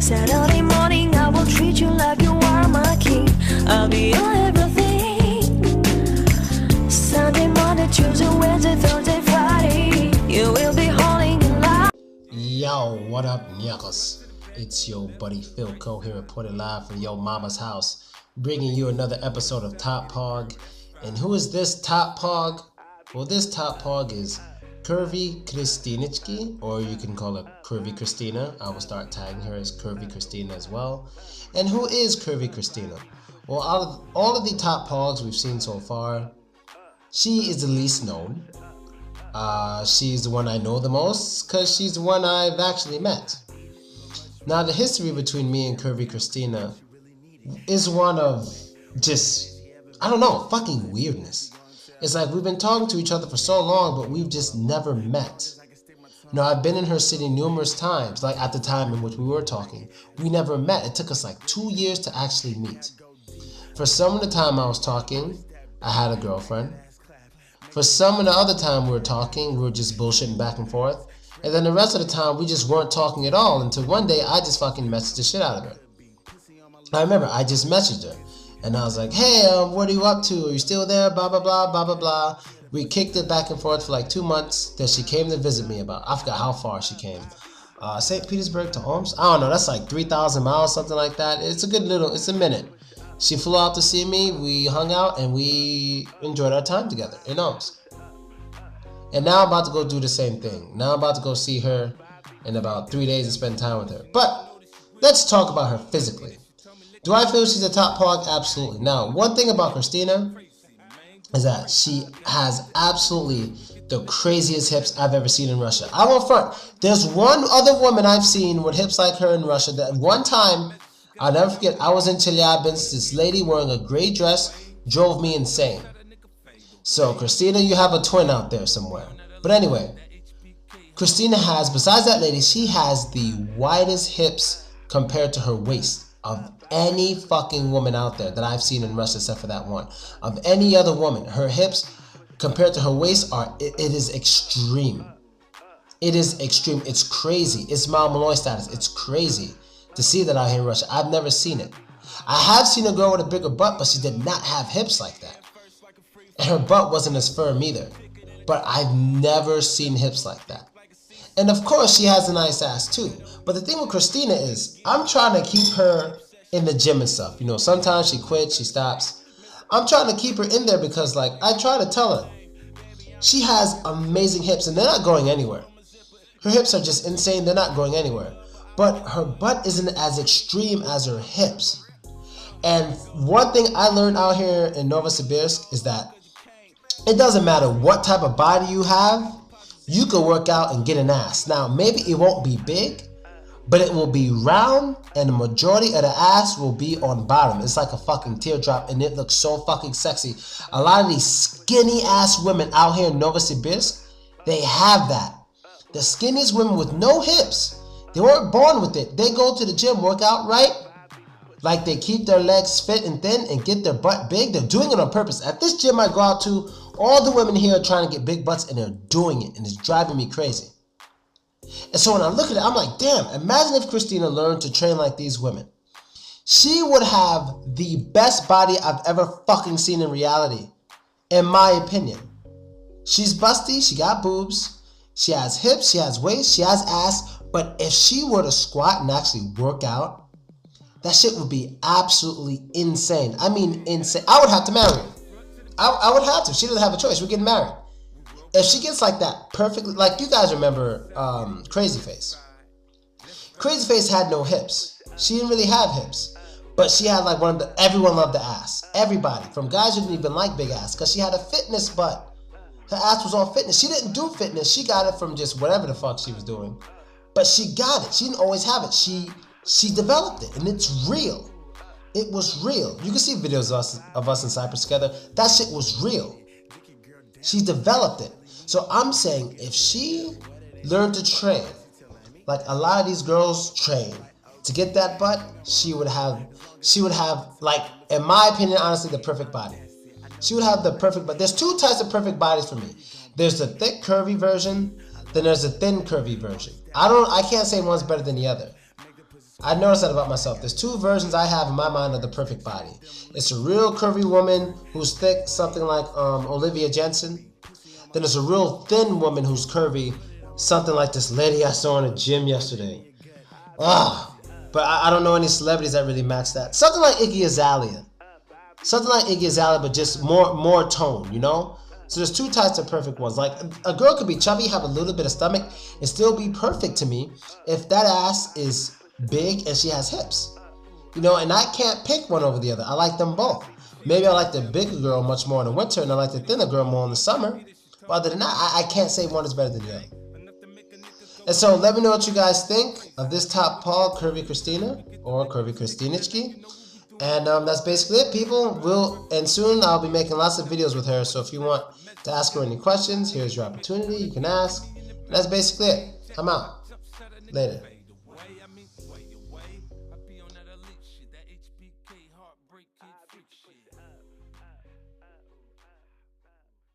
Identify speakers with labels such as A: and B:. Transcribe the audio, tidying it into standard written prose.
A: Saturday morning I will treat you like you are my king. I'll be your everything. Sunday, Monday, Tuesday, Wednesday, Thursday, Friday, you will be holding in line.
B: Yo, what up, nyakos? It's your buddy Phil Co here, reporting live from your mama's house, bringing you another episode of Top Pog. And who is this Top Pog? Well, this Top Pog is Curvy Kristinichki, or you can call her Curvy Kristina. I will start tagging her as Curvy Kristina as well. And who is Curvy Kristina? Well, out of all of the Top Pogs we've seen so far, she is the least known. She's the one I know the most because she's the one I've actually met. Now, the history between me and Curvy Kristina is one of just, I don't know, fucking weirdness. It's like we've been talking to each other for so long, but we've just never met. Now, I've been in her city numerous times, like at the time in which we were talking. We never met. It took us like 2 years to actually meet. For some of the time I was talking, I had a girlfriend. For some of the other time we were talking, we were just bullshitting back and forth. And then the rest of the time, we just weren't talking at all until one day I just fucking messaged the shit out of her. I remember I just messaged her. And I was like, hey, what are you up to? Are you still there? Blah, blah, blah, blah, blah, blah. We kicked it back and forth for like 2 months. Then she came to visit me about, I forgot how far she came. St. Petersburg to Omsk? I don't know, that's like 3,000 miles, something like that. It's a good little, it's a minute. She flew out to see me, we hung out, and we enjoyed our time together in Omsk. And now I'm about to go do the same thing. Now I'm about to go see her in about 3 days and spend time with her. But let's talk about her physically. Do I feel she's a top pog? Absolutely. Now, one thing about Kristina is that she has absolutely the craziest hips I've ever seen in Russia. I won't front. There's one other woman I've seen with hips like her in Russia that one time, I'll never forget, I was in Chelyabinsk. This lady wearing a gray dress drove me insane. So, Kristina, you have a twin out there somewhere. But anyway, Kristina has, besides that lady, she has the widest hips compared to her waist of any fucking woman out there that I've seen in Russia except for that one. Of any other woman, her hips compared to her waist are, it is extreme. It is extreme. It's crazy. It's Mal Malloy status. It's crazy to see that out here in Russia. I've never seen it. I have seen a girl with a bigger butt, but she did not have hips like that. And her butt wasn't as firm either. But I've never seen hips like that. And of course, she has a nice ass too. But the thing with Kristina is, I'm trying to keep her in the gym and stuff. You know, sometimes she quits, she stops. I'm trying to keep her in there because, like, I try to tell her, she has amazing hips and they're not going anywhere. Her hips are just insane, they're not going anywhere. But her butt isn't as extreme as her hips. And one thing I learned out here in Novosibirsk is that it doesn't matter what type of body you have, you can work out and get an ass. Now, maybe it won't be big, but it will be round, and the majority of the ass will be on bottom. It's like a fucking teardrop, and it looks so fucking sexy. A lot of these skinny ass women out here in Novosibirsk, they have that. The skinniest women with no hips, they weren't born with it. They go to the gym, work out, right? Like they keep their legs fit and thin and get their butt big. They're doing it on purpose. At this gym I go out to, all the women here are trying to get big butts and they're doing it, and it's driving me crazy. And so when I look at it, I'm like, damn, imagine if Kristina learned to train like these women. She would have the best body I've ever fucking seen in reality, in my opinion. She's busty, she got boobs, she has hips, she has waist, she has ass, but if she were to squat and actually work out, that shit would be absolutely insane. I mean, insane. I would have to marry her. I would have to. She doesn't have a choice. We're getting married. If she gets like that perfectly, like you guys remember Crazy Face. Crazy Face had no hips. She didn't really have hips. But she had like everyone loved the ass. Everybody. From guys who didn't even like big ass. Because she had a fitness butt. Her ass was on fitness. She didn't do fitness. She got it from just whatever the fuck she was doing. But she got it. She didn't always have it. She developed it. And it's real. It was real. You can see videos of us in Cyprus together. That shit was real. She developed it. So I'm saying if she learned to train, like a lot of these girls train, to get that butt, she would have, like, in my opinion, honestly, the perfect body. She would have the perfect, but there's two types of perfect bodies for me. There's the thick, curvy version, then there's a thin, curvy version. I can't say one's better than the other. I noticed that about myself. There's two versions I have in my mind of the perfect body. It's a real curvy woman who's thick, something like Olivia Jensen. Then there's a real thin woman who's curvy, something like this lady I saw in the gym yesterday. Ah, but I don't know any celebrities that really match that. Something like Iggy Azalea. Something like Iggy Azalea, but just more tone, you know? So there's two types of perfect ones. Like, a girl could be chubby, have a little bit of stomach, and still be perfect to me if that ass is big and she has hips. You know, and I can't pick one over the other. I like them both. Maybe I like the bigger girl much more in the winter, and I like the thinner girl more in the summer. But other than that, I can't say one is better than the other. And so let me know what you guys think of this top Paul, Curvy Kristina, or Curvy Kristinichki. And that's basically it, people. And soon I'll be making lots of videos with her. So if you want to ask her any questions, here's your opportunity. You can ask. And that's basically it. I'm out. Later.